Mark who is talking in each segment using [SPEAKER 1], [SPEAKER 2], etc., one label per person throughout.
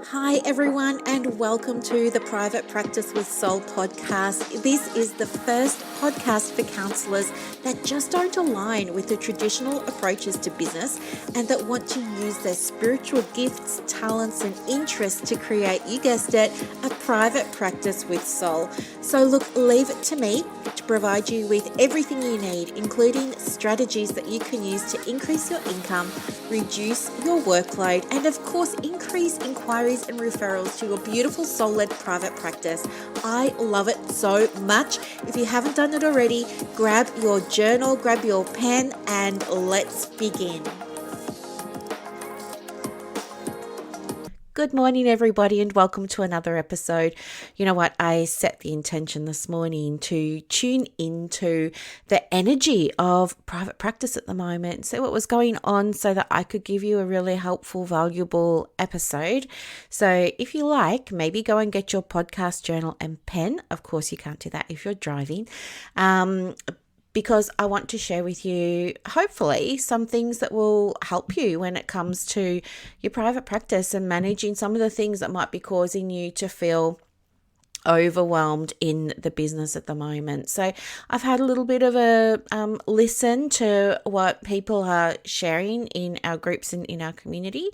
[SPEAKER 1] Hi, everyone, and welcome to the Private Practice with Soul podcast. This is the first podcast for counselors that just don't align with the traditional approaches to business and that want to use their spiritual gifts, talents, and interests to create, you guessed it, a private practice with soul. So, look, leave it to me to provide you with everything you need, including strategies that you can use to increase your income, reduce your workload, and of course, increase inquiries and referrals to your beautiful soul-led private practice. I love it so much. If you haven't done it already, grab your journal, grab your pen, and let's begin. Good morning, everybody, and welcome to another episode. You know what? I set the intention this morning to tune into the energy of private practice at the moment and see what was going on so that I could give you a really helpful, valuable episode. So if you like, maybe go and get your podcast journal and pen. Of course, you can't do that if you're driving. Because I want to share with you, hopefully, some things that will help you when it comes to your private practice and managing some of the things that might be causing you to feel overwhelmed in the business at the moment. So I've had a little bit of a listen to what people are sharing in our groups and in our community.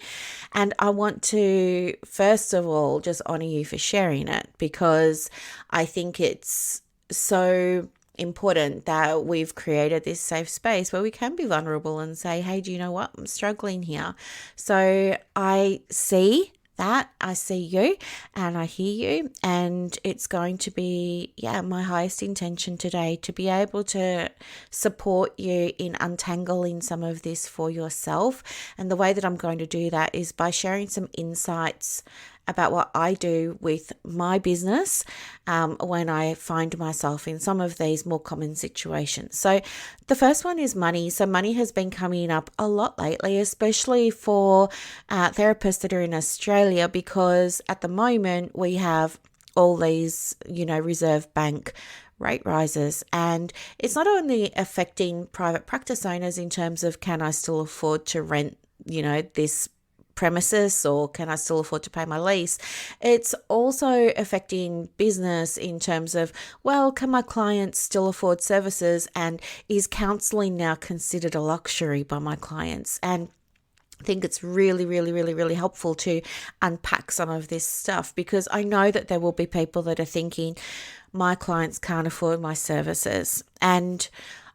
[SPEAKER 1] And I want to, first of all, just honor you for sharing it, because I think it's so important that we've created this safe space where we can be vulnerable and say, hey, do you know what? I'm struggling here. So I see that, I see you and I hear you, and it's going to be, my highest intention today to be able to support you in untangling some of this for yourself. And the way that I'm going to do that is by sharing some insights about what I do with my business when I find myself in some of these more common situations. So the first one is money. So money has been coming up a lot lately, especially for therapists that are in Australia, because at the moment we have all these, Reserve Bank rate rises, and it's not only affecting private practice owners in terms of, can I still afford to rent, this premises, or can I still afford to pay my lease? It's also affecting business in terms of, well, can my clients still afford services, and is counseling now considered a luxury by my clients? And I think it's really, really, really, really helpful to unpack some of this stuff, because I know that there will be people that are thinking, my clients can't afford my services. And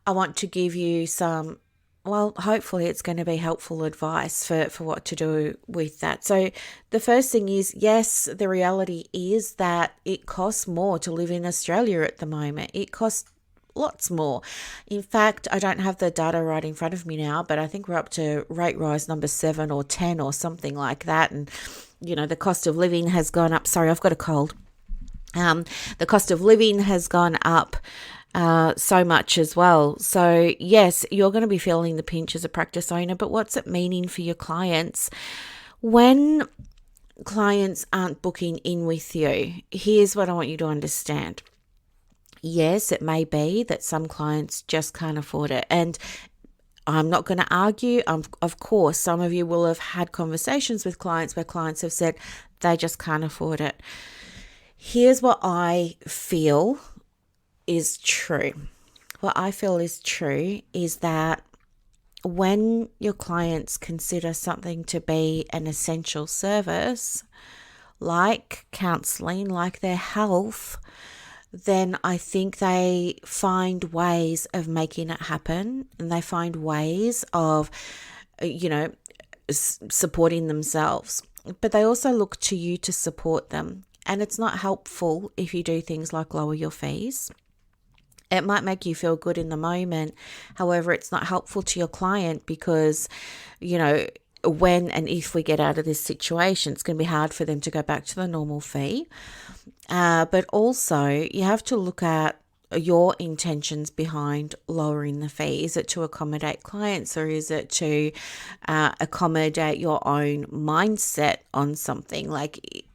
[SPEAKER 1] I want to give you some, hopefully it's going to be helpful advice for what to do with that. So the first thing is, yes, the reality is that it costs more to live in Australia at the moment. It costs lots more. In fact, I don't have the data right in front of me now, but I think we're up to rate rise number 7 or 10 or something like that. And, the cost of living has gone up. Sorry, I've got a cold. The cost of living has gone up so much as well. So yes, you're going to be feeling the pinch as a practice owner, but what's it meaning for your clients? When clients aren't booking in with you, here's what I want you to understand. Yes, it may be that some clients just can't afford it. And I'm not going to argue. Of course, some of you will have had conversations with clients where clients have said they just can't afford it. Here's what I feel is true. What I feel is true is that when your clients consider something to be an essential service, like counseling, like their health, then I think they find ways of making it happen, and they find ways of, supporting themselves. But they also look to you to support them. And it's not helpful if you do things like lower your fees. It might make you feel good in the moment. However, it's not helpful to your client, because, when and if we get out of this situation, it's going to be hard for them to go back to the normal fee. But also, you have to look at your intentions behind lowering the fee. Is it to accommodate clients, or is it to accommodate your own mindset on something? Like,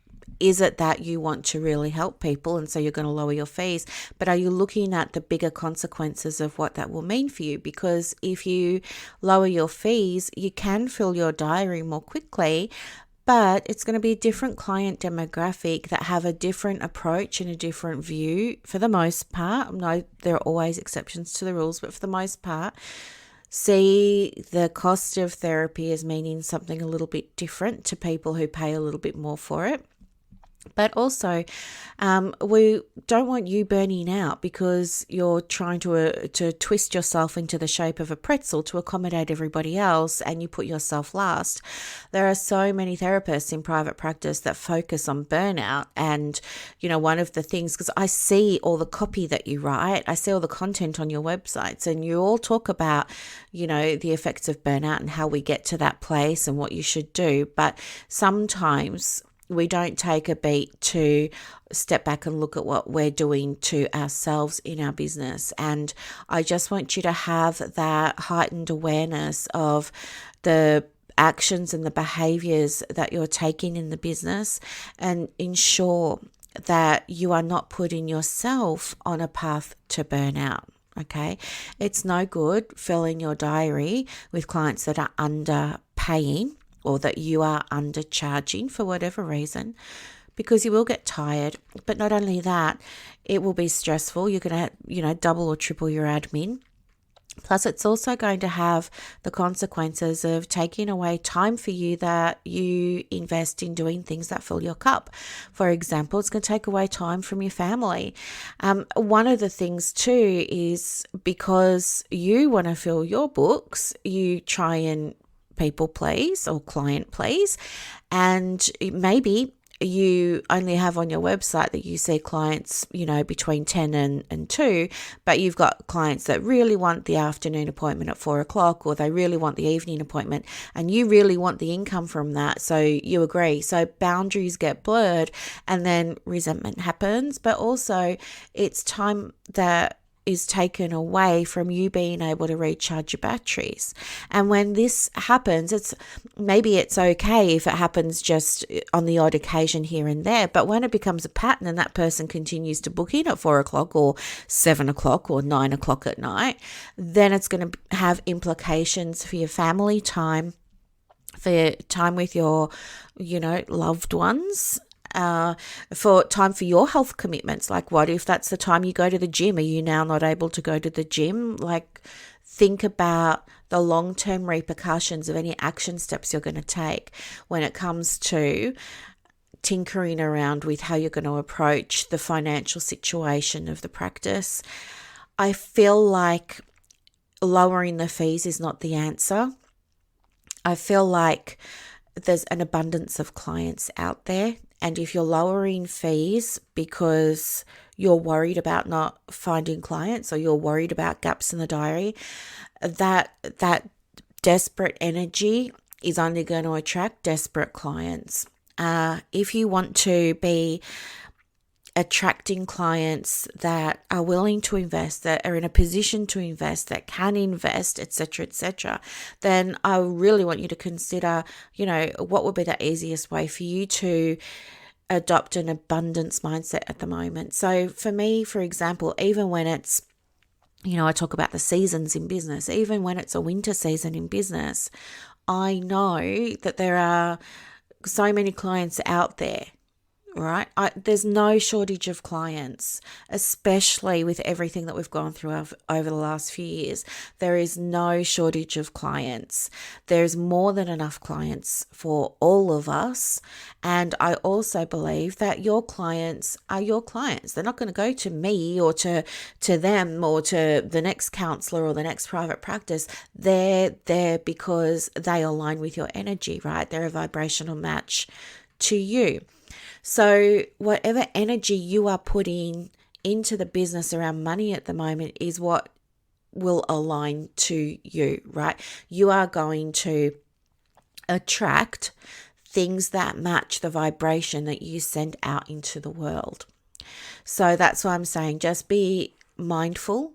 [SPEAKER 1] is it that you want to really help people and so you're going to lower your fees? But are you looking at the bigger consequences of what that will mean for you? Because if you lower your fees, you can fill your diary more quickly, but it's going to be a different client demographic that have a different approach and a different view for the most part. No, there are always exceptions to the rules, but for the most part, see the cost of therapy as meaning something a little bit different to people who pay a little bit more for it. But also, we don't want you burning out because you're trying to twist yourself into the shape of a pretzel to accommodate everybody else, and you put yourself last. There are so many therapists in private practice that focus on burnout, and one of the things, because I see all the copy that you write, I see all the content on your websites, and you all talk about the effects of burnout and how we get to that place and what you should do. But sometimes we don't take a beat to step back and look at what we're doing to ourselves in our business. And I just want you to have that heightened awareness of the actions and the behaviors that you're taking in the business, and ensure that you are not putting yourself on a path to burnout. Okay, it's no good filling your diary with clients that are underpaying, or that you are undercharging for whatever reason, because you will get tired. But not only that, it will be stressful. You're going to, double or triple your admin. Plus, it's also going to have the consequences of taking away time for you that you invest in doing things that fill your cup. For example, it's going to take away time from your family. One of the things too is, because you want to fill your books, you try and people please or client please, and maybe you only have on your website that you see clients between 10 and 2, but you've got clients that really want the afternoon appointment at 4 o'clock, or they really want the evening appointment, and you really want the income from that, so you agree. So boundaries get blurred, and then resentment happens. But also, it's time that is taken away from you being able to recharge your batteries. And when this happens, it's okay if it happens just on the odd occasion here and there, but when it becomes a pattern and that person continues to book in at 4 o'clock or 7 o'clock or 9 o'clock at night, then it's going to have implications for your family time, for time with your loved ones, for time for your health commitments. Like, what if that's the time you go to the gym? Are you now not able to go to the gym? Like, think about the long-term repercussions of any action steps you're going to take when it comes to tinkering around with how you're going to approach the financial situation of the practice. I feel like lowering the fees is not the answer. I feel like there's an abundance of clients out there, and if you're lowering fees because you're worried about not finding clients, or you're worried about gaps in the diary, that desperate energy is only going to attract desperate clients. If you want to be attracting clients that are willing to invest, that are in a position to invest, that can invest, etc., then I really want you to consider, what would be the easiest way for you to adopt an abundance mindset at the moment. So for me, for example, even when it's, I talk about the seasons in business, even when it's a winter season in business, I know that there are so many clients out there, right? There's no shortage of clients, especially with everything that we've gone through over the last few years. There is no shortage of clients. There's more than enough clients for all of us. And I also believe that your clients are your clients. They're not going to go to me or to them or to the next counselor or the next private practice. They're there because they align with your energy, right? They're a vibrational match to you. So whatever energy you are putting into the business around money at the moment is what will align to you, right? You are going to attract things that match the vibration that you send out into the world. So that's why I'm saying, just be mindful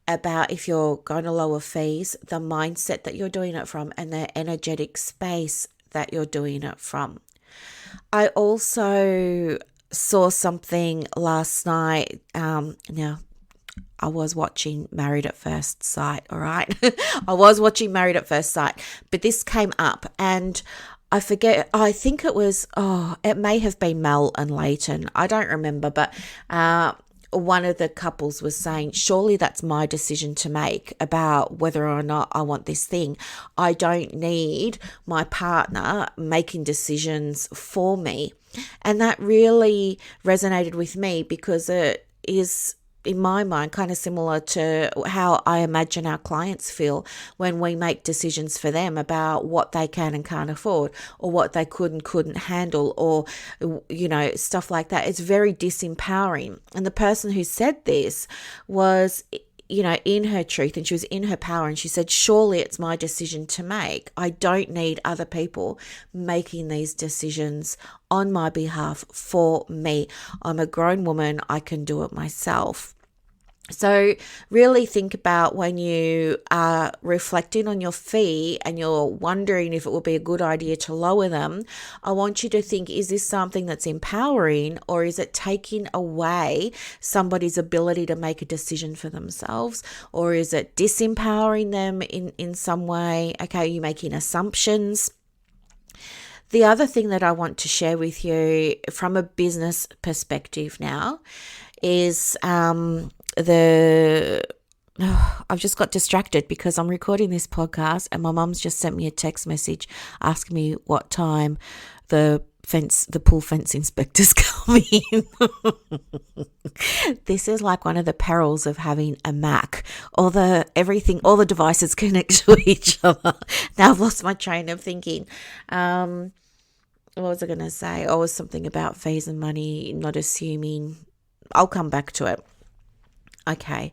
[SPEAKER 1] about, if you're going to lower fees, the mindset that you're doing it from and the energetic space that you're doing it from. I also saw something last night. Now, I was watching Married at First Sight, all right? I was watching Married at First Sight, but this came up, and I forget, I think it was, it may have been Mel and Leighton. I don't remember, but one of the couples was saying, surely that's my decision to make about whether or not I want this thing. I don't need my partner making decisions for me. And that really resonated with me because it is, in my mind, kind of similar to how I imagine our clients feel when we make decisions for them about what they can and can't afford, or what they could and couldn't handle, or, stuff like that. It's very disempowering. And the person who said this was, in her truth, and she was in her power, and she said, surely it's my decision to make. I don't need other people making these decisions on my behalf for me. I'm a grown woman. I can do it myself. So really think about when you are reflecting on your fee and you're wondering if it would be a good idea to lower them. I want you to think, is this something that's empowering, or is it taking away somebody's ability to make a decision for themselves? Or is it disempowering them in some way? Okay, are you making assumptions? The other thing that I want to share with you from a business perspective now is I've just got distracted because I'm recording this podcast and my mum's just sent me a text message asking me what time the pool fence inspector's coming. This is like one of the perils of having a Mac. All the devices connect to each other. Now I've lost my train of thinking. What was I going to say? Oh, it was something about fees and money, not assuming. I'll come back to it. Okay.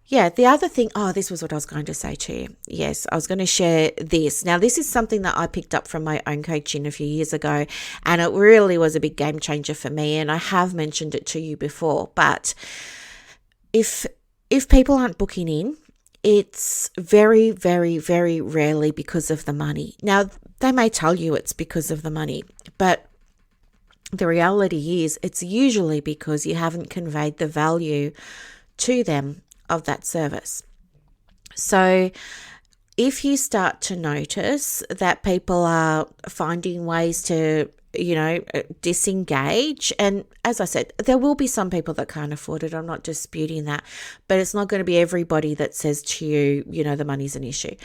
[SPEAKER 1] Yeah, the other thing, this was what I was going to say to you. Yes, I was going to share this. Now, this is something that I picked up from my own coaching a few years ago, and it really was a big game changer for me, and I have mentioned it to you before. But if people aren't booking in, it's very, very, very rarely because of the money. Now, they may tell you it's because of the money, but the reality is it's usually because you haven't conveyed the value to them of that service. So if you start to notice that people are finding ways to, disengage, and as I said, there will be some people that can't afford it. I'm not disputing that, but it's not going to be everybody that says to you, the money's an issue.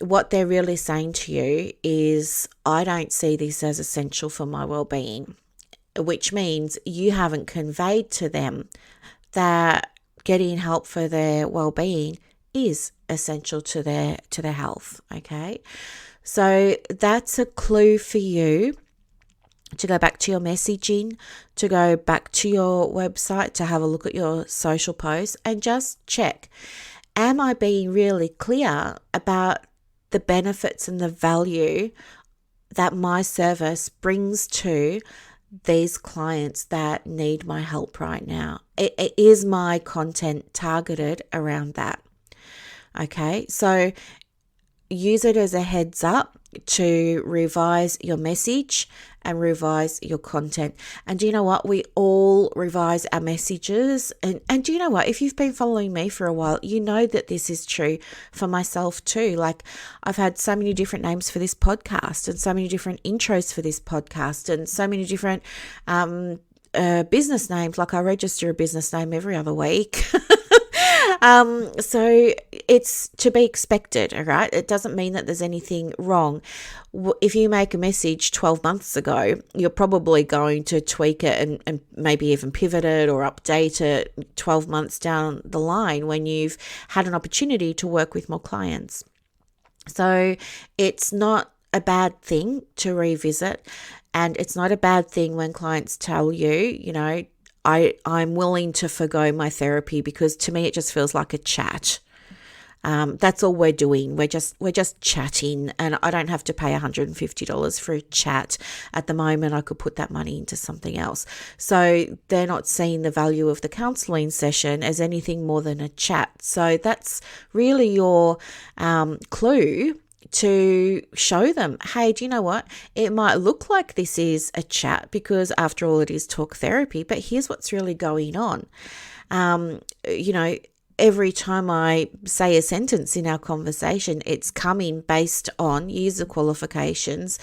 [SPEAKER 1] What they're really saying to you is, I don't see this as essential for my well-being, which means you haven't conveyed to them that getting help for their well-being is essential to their health. Okay, so that's a clue for you to go back to your messaging, to go back to your website, to have a look at your social posts and just check, am I being really clear about the benefits and the value that my service brings to these clients that need my help right now? It is my content targeted around that. Okay, so use it as a heads up to revise your message and revise your content. And do you know what? We all revise our messages. And do you know what? If you've been following me for a while, you know that this is true for myself too. Like, I've had so many different names for this podcast and so many different intros for this podcast and so many different business names. Like, I register a business name every other week. So it's to be expected, all right? It doesn't mean that there's anything wrong. If you make a message 12 months ago, you're probably going to tweak it and maybe even pivot it or update it 12 months down the line when you've had an opportunity to work with more clients. So it's not a bad thing to revisit, and it's not a bad thing when clients tell you, I'm willing to forgo my therapy because to me it just feels like a chat. That's all we're doing. We're just chatting, and I don't have to pay $150 for a chat. At the moment, I could put that money into something else. So they're not seeing the value of the counselling session as anything more than a chat. So that's really your clue to show them, hey, do you know what? It might look like this is a chat because after all it is talk therapy, but here's what's really going on. every time I say a sentence in our conversation, it's coming based on years of qualifications,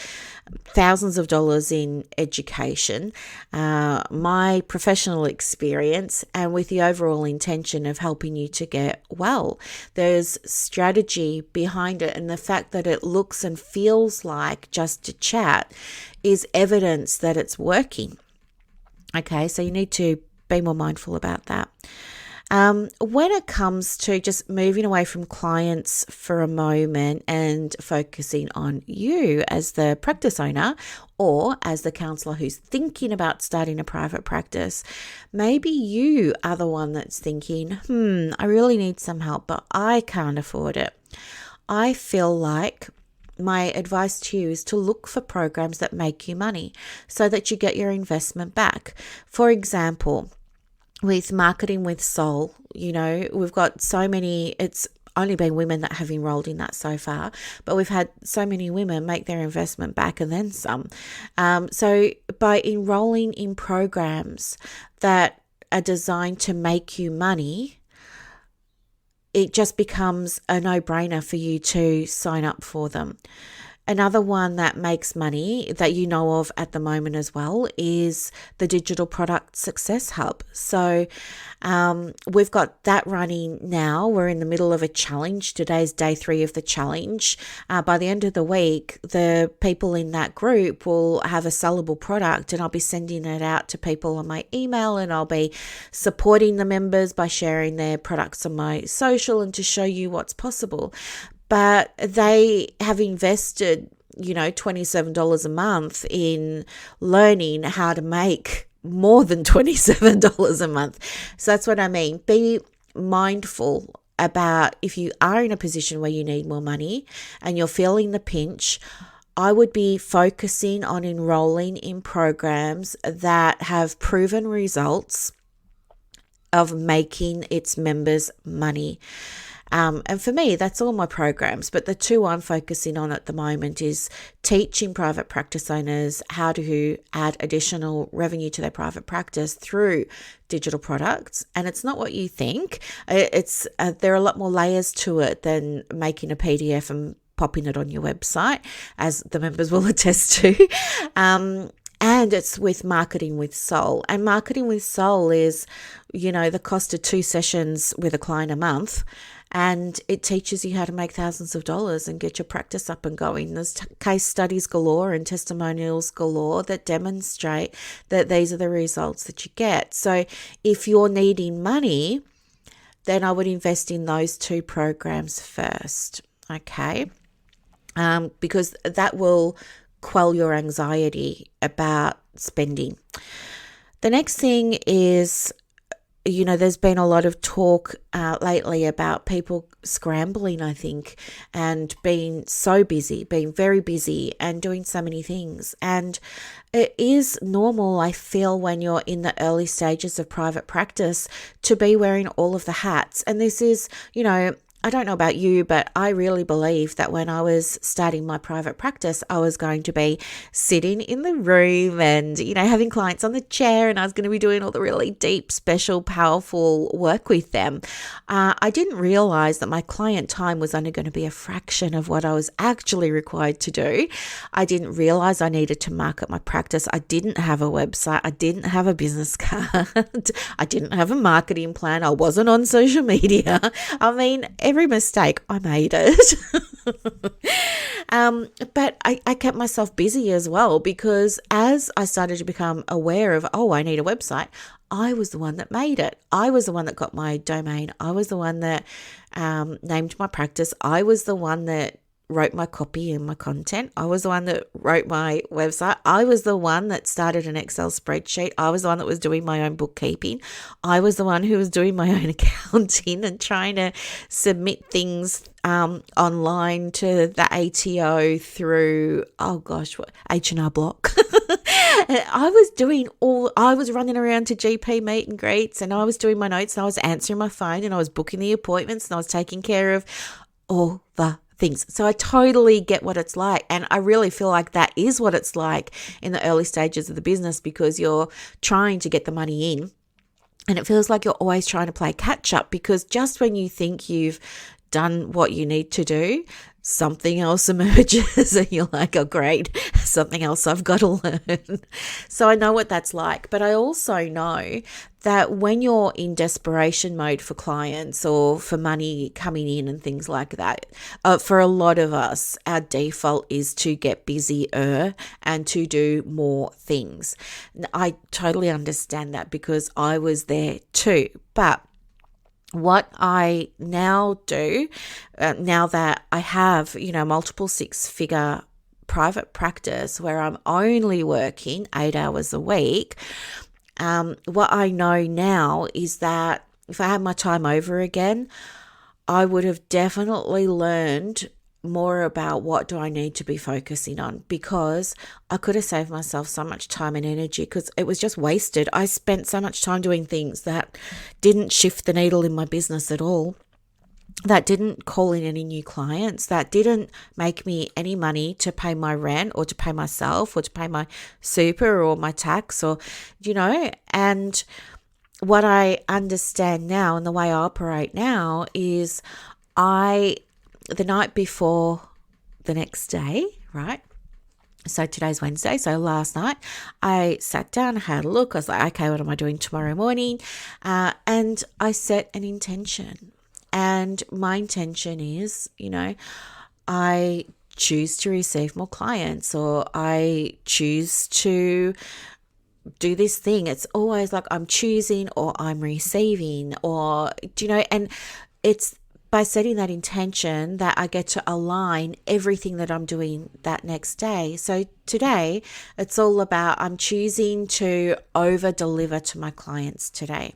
[SPEAKER 1] thousands of dollars in education, my professional experience, and with the overall intention of helping you to get well. There's strategy behind it, and the fact that it looks and feels like just a chat is evidence that it's working. Okay, so you need to be more mindful about that. When it comes to just moving away from clients for a moment and focusing on you as the practice owner or as the counselor who's thinking about starting a private practice, maybe you are the one that's thinking, I really need some help, but I can't afford it. I feel like my advice to you is to look for programs that make you money so that you get your investment back. For example, with Marketing with Soul, we've got so many, it's only been women that have enrolled in that so far, but we've had so many women make their investment back and then some. So by enrolling in programs that are designed to make you money, it just becomes a no-brainer for you to sign up for them. Another one that makes money that you know of at the moment as well is the Digital Product Success Hub. So we've got that running now. We're in the middle of a challenge. Today's day 3 of the challenge. By the end of the week, the people in that group will have a sellable product, and I'll be sending it out to people on my email, and I'll be supporting the members by sharing their products on my social and to show you what's possible. But they have invested, $27 a month in learning how to make more than $27 a month. So that's what I mean. Be mindful about if you are in a position where you need more money and you're feeling the pinch. I would be focusing on enrolling in programs that have proven results of making its members money. And for me, that's all my programs. But the 2 I'm focusing on at the moment is teaching private practice owners how to add additional revenue to their private practice through digital products. And it's not what you think. There are a lot more layers to it than making a PDF and popping it on your website, as the members will attest to. And it's with Marketing with Soul. And Marketing with Soul is, the cost of 2 sessions with a client a month. And it teaches you how to make thousands of dollars and get your practice up and going. There's case studies galore and testimonials galore that demonstrate that these are the results that you get. So if you're needing money, then I would invest in those 2 programs first, okay? Because that will quell your anxiety about spending. The next thing is, there's been a lot of talk lately about people scrambling, I think, and being so busy, being very busy and doing so many things. And it is normal, I feel, when you're in the early stages of private practice to be wearing all of the hats. And this is, I don't know about you, but I really believe that when I was starting my private practice, I was going to be sitting in the room and, having clients on the chair, and I was going to be doing all the really deep, special, powerful work with them. I didn't realize that my client time was only going to be a fraction of what I was actually required to do. I didn't realize I needed to market my practice. I didn't have a website. I didn't have a business card. I didn't have a marketing plan. I wasn't on social media. I mean, every mistake, I made it. But I kept myself busy as well, because as I started to become aware of, I need a website, I was the one that made it. I was the one that got my domain. I was the one that named my practice. I was the one that wrote my copy and my content. I was the one that wrote my website. I was the one that started an Excel spreadsheet. I was the one that was doing my own bookkeeping. I was the one who was doing my own accounting and trying to submit things online to the ATO through, H&R Block. I was running around to GP meet and greets, and I was doing my notes, and I was answering my phone, and I was booking the appointments, and I was taking care of all the things. So I totally get what it's like. And I really feel like that is what it's like in the early stages of the business, because you're trying to get the money in And it feels like you're always trying to play catch up, because just when you think you've done what you need to do, something else emerges and you're like, oh, great, something else I've got to learn. So I know what that's like. But I also know that when you're in desperation mode for clients or for money coming in and things like that, for a lot of us, our default is to get busier and to do more things. I totally understand that, because I was there too. But what I now do, now that I have, multiple six-figure private practice where I'm only working 8 hours a week, what I know now is that if I had my time over again, I would have definitely learned more about what do I need to be focusing on, because I could have saved myself so much time and energy, because it was just wasted. I spent so much time doing things that didn't shift the needle in my business at all, that didn't call in any new clients, that didn't make me any money to pay my rent or to pay myself or to pay my super or my tax, or, and what I understand now and the way I operate now is the night before the next day, right? So today's Wednesday. So last night I sat down, had a look. I was like, okay, what am I doing tomorrow morning? And I set an intention. And my intention is, I choose to receive more clients, or I choose to do this thing. It's always like I'm choosing or I'm receiving, or, and it's by setting that intention that I get to align everything that I'm doing that next day. So today, it's all about I'm choosing to over deliver to my clients today.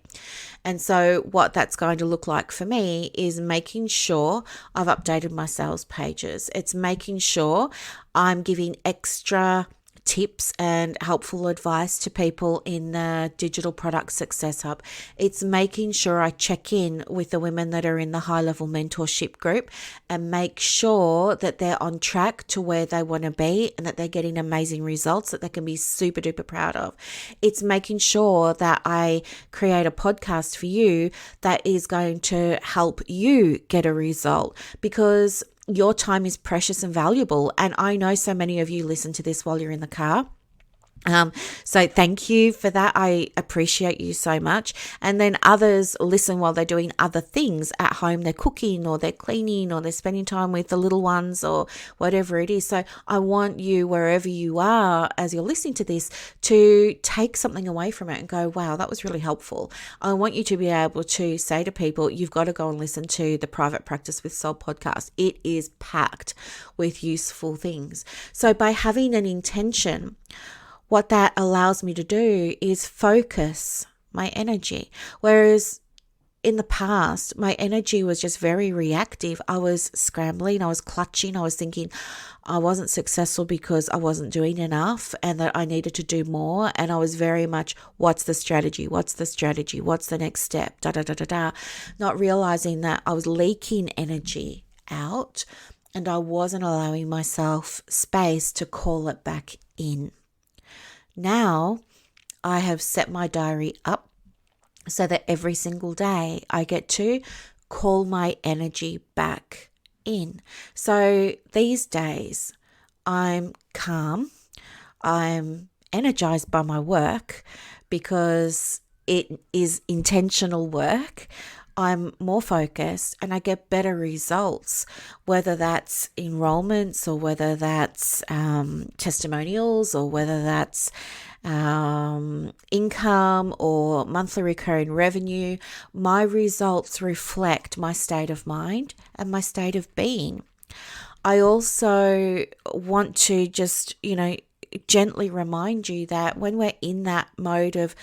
[SPEAKER 1] And so what that's going to look like for me is making sure I've updated my sales pages. It's making sure I'm giving extra tips and helpful advice to people in the Digital Product Success Hub. It's making sure I check in with the women that are in the high level mentorship group and make sure that they're on track to where they want to be and that they're getting amazing results that they can be super duper proud of. It's making sure that I create a podcast for you that is going to help you get a result, because your time is precious and valuable. And I know so many of you listen to this while you're in the car. So thank you for that. I appreciate you so much. And then others listen while they're doing other things at home. They're cooking or they're cleaning or they're spending time with the little ones or whatever it is. So I want you, wherever you are, as you're listening to this, to take something away from it and go, wow, that was really helpful. I want you to be able to say to people, you've got to go and listen to the Private Practice with Soul podcast. It is packed with useful things. So by having an intention, what that allows me to do is focus my energy. Whereas in the past, my energy was just very reactive. I was scrambling, I was clutching, I was thinking I wasn't successful because I wasn't doing enough and that I needed to do more. And I was very much, what's the strategy? What's the strategy? What's the next step? Not realizing that I was leaking energy out and I wasn't allowing myself space to call it back in. Now I have set my diary up so that every single day I get to call my energy back in. So these days I'm calm, I'm energized by my work because it is intentional work. I'm more focused and I get better results, whether that's enrollments or whether that's testimonials or whether that's income or monthly recurring revenue. My results reflect my state of mind and my state of being. I also want to just, gently remind you that when we're in that mode of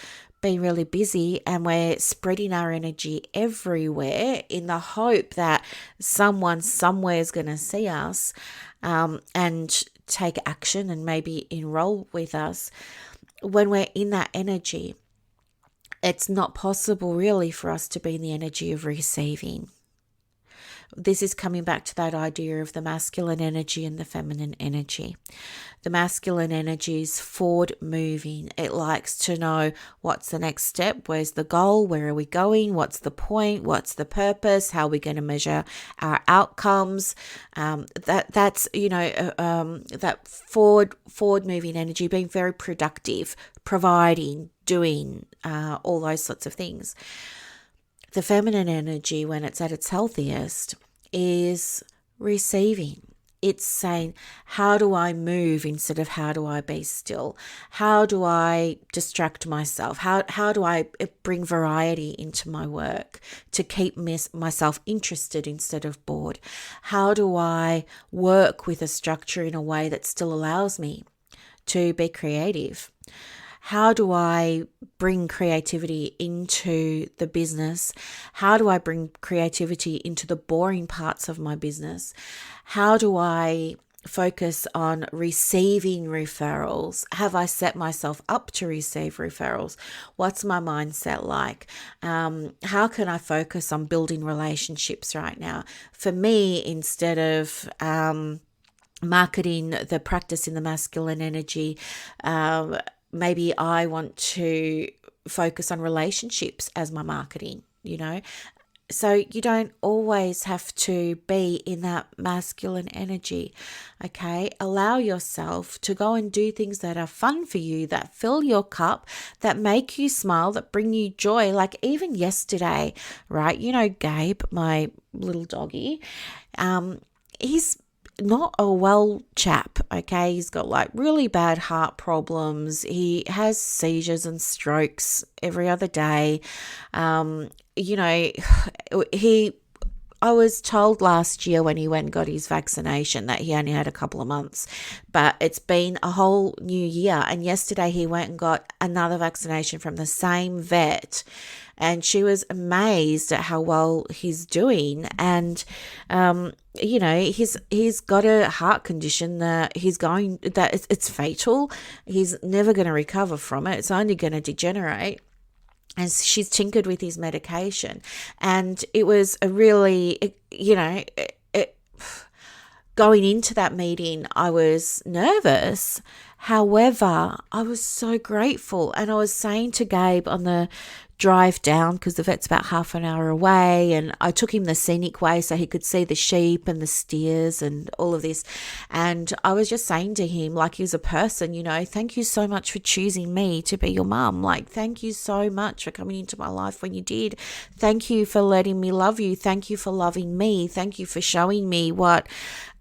[SPEAKER 1] being really busy and we're spreading our energy everywhere in the hope that someone somewhere is going to see us and take action and maybe enroll with us, when we're in that energy, it's not possible really for us to be in the energy of receiving. this is coming back to that idea of the masculine energy and the feminine energy. The masculine energy is forward moving. It likes to know what's the next step, where's the goal, where are we going, what's the point, what's the purpose, how are we going to measure our outcomes. That's that forward moving energy, being very productive, providing, doing, all those sorts of things. The feminine energy, when it's at its healthiest, is receiving. It's saying, how do I move instead of how do I be still? How do I distract myself? How do I bring variety into my work to keep myself interested instead of bored? How do I work with a structure in a way that still allows me to be creative? How do I bring creativity into the business? How do I bring creativity into the boring parts of my business? How do I focus on receiving referrals? Have I set myself up to receive referrals? What's my mindset like? How can I focus on building relationships right now? For me, instead of marketing the practice in the masculine energy, maybe I want to focus on relationships as my marketing, So you don't always have to be in that masculine energy, okay? Allow yourself to go and do things that are fun for you, that fill your cup, that make you smile, that bring you joy. Like even yesterday, right? Gabe, my little doggy, he's not a well chap, okay? He's got like really bad heart problems. He has seizures and strokes every other day. I was told last year when he went and got his vaccination that he only had a couple of months, but it's been a whole new year. And yesterday he went and got another vaccination from the same vet, and she was amazed at how well he's doing. And he's got a heart condition that it's fatal. He's never going to recover from it. It's only going to degenerate. And she's tinkered with his medication. And it was a really, going into that meeting, I was nervous. However, I was so grateful. And I was saying to Gabe on the drive down, because the vet's about half an hour away, and I took him the scenic way so he could see the sheep and the steers and all of this. And I was just saying to him, like he was a person, thank you so much for choosing me to be your mum. Like, thank you so much for coming into my life when you did. Thank you for letting me love you. Thank you for loving me. Thank you for showing me what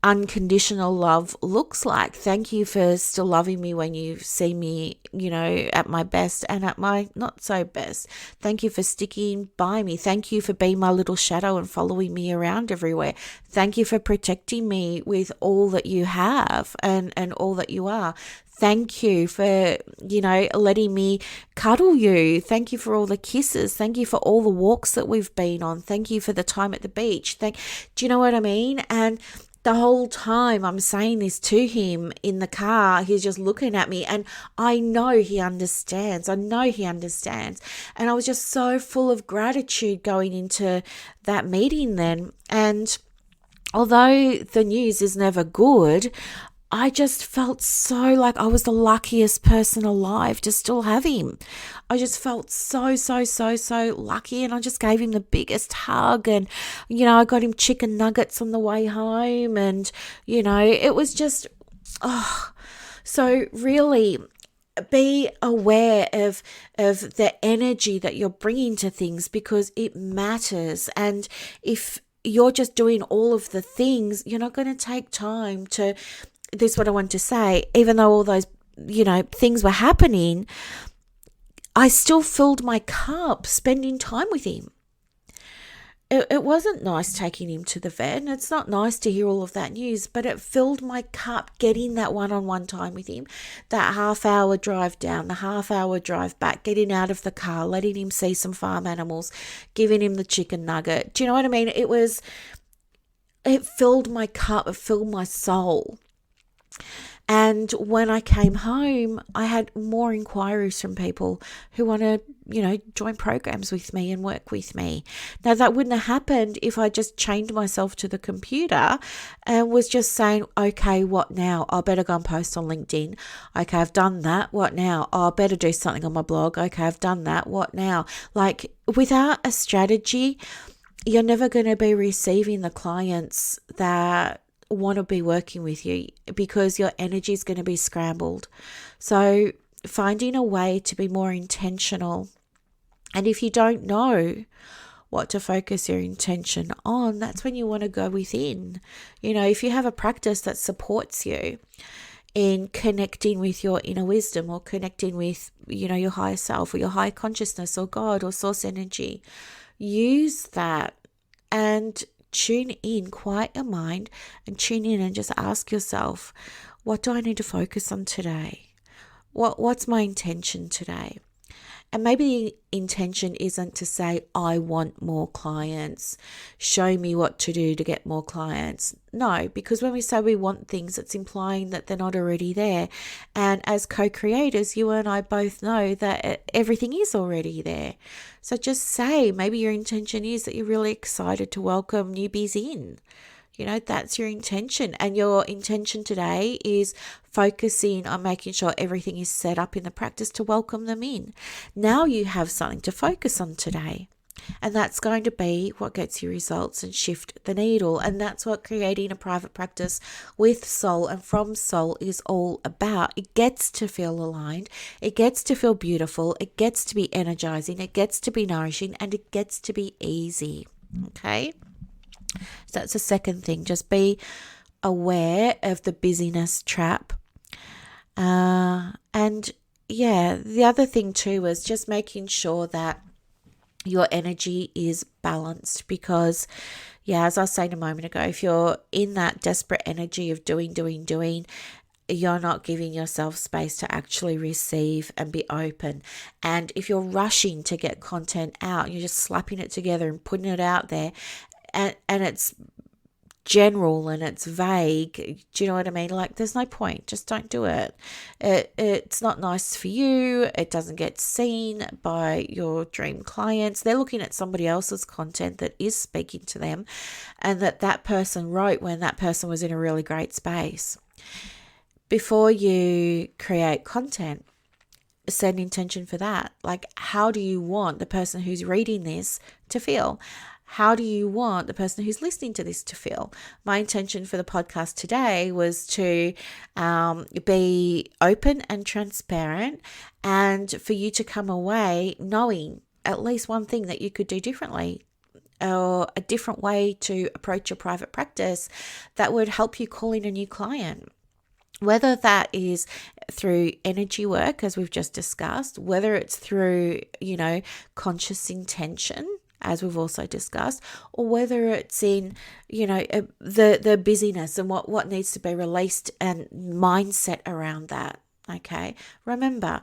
[SPEAKER 1] unconditional love looks like. Thank you for still loving me when you see me, at my best and at my not so best. Thank you for sticking by me. Thank you for being my little shadow and following me around everywhere. Thank you for protecting me with all that you have and all that you are. Thank you for, letting me cuddle you. Thank you for all the kisses. Thank you for all the walks that we've been on. Thank you for the time at the beach. Do you know what I mean? And the whole time I'm saying this to him in the car, he's just looking at me, and I know he understands. And I was just so full of gratitude going into that meeting then. And although the news is never good, I just felt so like I was the luckiest person alive to still have him. I just felt so lucky, and I just gave him the biggest hug, and, I got him chicken nuggets on the way home, and, it was just, so really be aware of the energy that you're bringing to things, because it matters. And if you're just doing all of the things, you're not going to take time to, this is what I want to say, even though all those, things were happening, I still filled my cup spending time with him. It wasn't nice taking him to the vet, and it's not nice to hear all of that news, but it filled my cup getting that one-on-one time with him, that half-hour drive down, the half-hour drive back, getting out of the car, letting him see some farm animals, giving him the chicken nugget. Do you know what I mean? It filled my cup, it filled my soul. And when I came home, I had more inquiries from people who want to, join programs with me and work with me. Now, that wouldn't have happened if I just chained myself to the computer and was just saying, okay, what now? I better go and post on LinkedIn. Okay, I've done that. What now? Oh, I better do something on my blog. Okay, I've done that. What now? Like, without a strategy, you're never going to be receiving the clients that want to be working with you, because your energy is going to be scrambled. So finding a way to be more intentional. And if you don't know what to focus your intention on, that's when you want to go within. If you have a practice that supports you in connecting with your inner wisdom, or connecting with, your higher self, or your higher consciousness, or God, or source energy, use that and tune in, quiet your mind and tune in and just ask yourself, what do I need to focus on today? What's my intention today? And maybe the intention isn't to say, I want more clients, show me what to do to get more clients. No, because when we say we want things, it's implying that they're not already there. And as co-creators, you and I both know that everything is already there. So just say, maybe your intention is that you're really excited to welcome newbies in. That's your intention. And your intention today is focusing on making sure everything is set up in the practice to welcome them in. Now you have something to focus on today. And that's going to be what gets you results and shift the needle. And that's what creating a private practice with soul and from soul is all about. It gets to feel aligned. It gets to feel beautiful. It gets to be energizing. It gets to be nourishing. And it gets to be easy. Okay? So that's the second thing. Just be aware of the busyness trap. And the other thing too is just making sure that your energy is balanced, because, as I was saying a moment ago, if you're in that desperate energy of doing, you're not giving yourself space to actually receive and be open. And if you're rushing to get content out, you're just slapping it together and putting it out there, and it's general and it's vague, do you know what I mean? Like, there's no point. Just don't do it. It's not nice for you. It doesn't get seen by your dream clients. They're looking at somebody else's content that is speaking to them, and that person wrote when that person was in a really great space. Before you create content, set an intention for that. Like, how do you want the person who's reading this to feel? How do you want the person who's listening to this to feel? My intention for the podcast today was to be open and transparent, and for you to come away knowing at least one thing that you could do differently, or a different way to approach your private practice that would help you call in a new client. Whether that is through energy work, as we've just discussed, whether it's through, conscious intention, as we've also discussed, or whether it's in, the busyness and what needs to be released and mindset around that. Okay. Remember,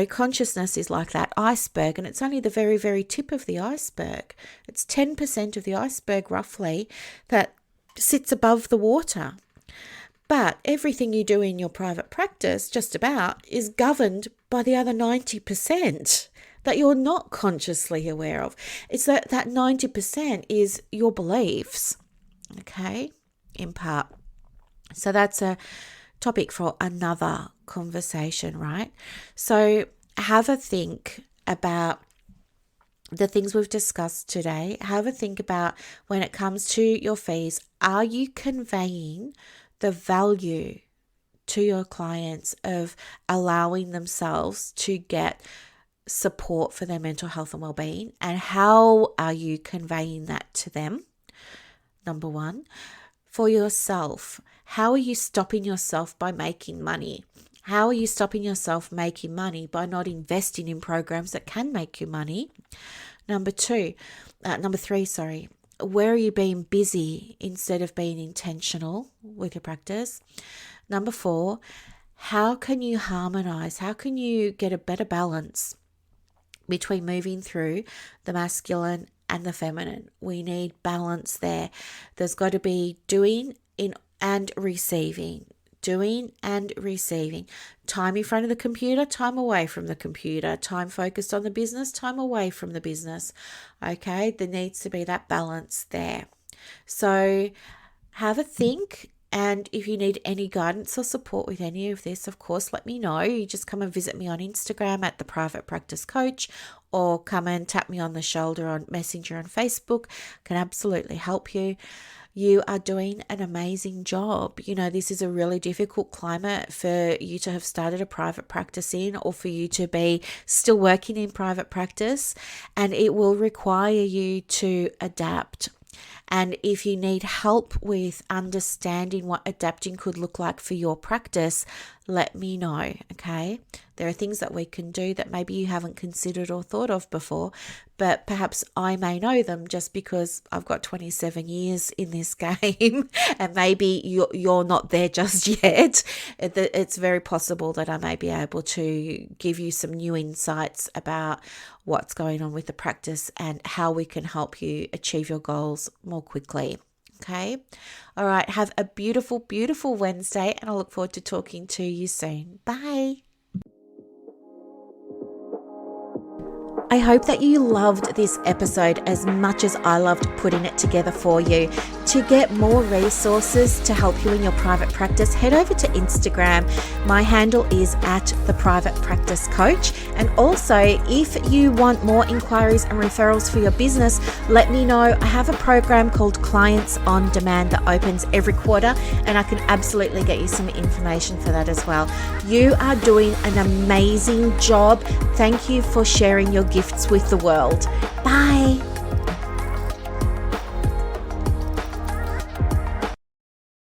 [SPEAKER 1] consciousness is like that iceberg, and it's only the very, very tip of the iceberg. It's 10% of the iceberg, roughly, that sits above the water. But everything you do in your private practice, just about, is governed by the other 90% that you're not consciously aware of. It's that 90% is your beliefs, okay, in part. So that's a topic for another conversation, right? So have a think about the things we've discussed today. Have a think about, when it comes to your fees, are you conveying the value to your clients of allowing themselves to get support for their mental health and well-being, and how are you conveying that to them? Number one. For yourself, how are you stopping yourself by making money? How are you stopping yourself making money by not investing in programs that can make you money? Number three, where are you being busy instead of being intentional with your practice? Number 4, how can you harmonize? How can you get a better balance between moving through the masculine and the feminine? We need balance there. There's got to be doing in and receiving. Doing and receiving. Time in front of the computer, time away from the computer. Time focused on the business, time away from the business. Okay, there needs to be that balance there. So have a think. And if you need any guidance or support with any of this, of course, let me know. You just come and visit me on Instagram at The Private Practice Coach, or come and tap me on the shoulder on Messenger on Facebook. I can absolutely help you. You are doing an amazing job. You know, this is a really difficult climate for you to have started a private practice in, or for you to be still working in private practice, and it will require you to adapt. And if you need help with understanding what adapting could look like for your practice, let me know, okay? There are things that we can do that maybe you haven't considered or thought of before, but perhaps I may know them just because I've got 27 years in this game, and maybe you're not there just yet. It's very possible that I may be able to give you some new insights about what's going on with the practice and how we can help you achieve your goals more quickly. Okay. All right. Have a beautiful, beautiful Wednesday, and I look forward to talking to you soon. Bye. I hope that you loved this episode as much as I loved putting it together for you. To get more resources to help you in your private practice, head over to Instagram. My handle is at The Private Practice Coach. And also, if you want more inquiries and referrals for your business, let me know. I have a program called Clients on Demand that opens every quarter, and I can absolutely get you some information for that as well. You are doing an amazing job. Thank you for sharing your gifts with the world. Bye.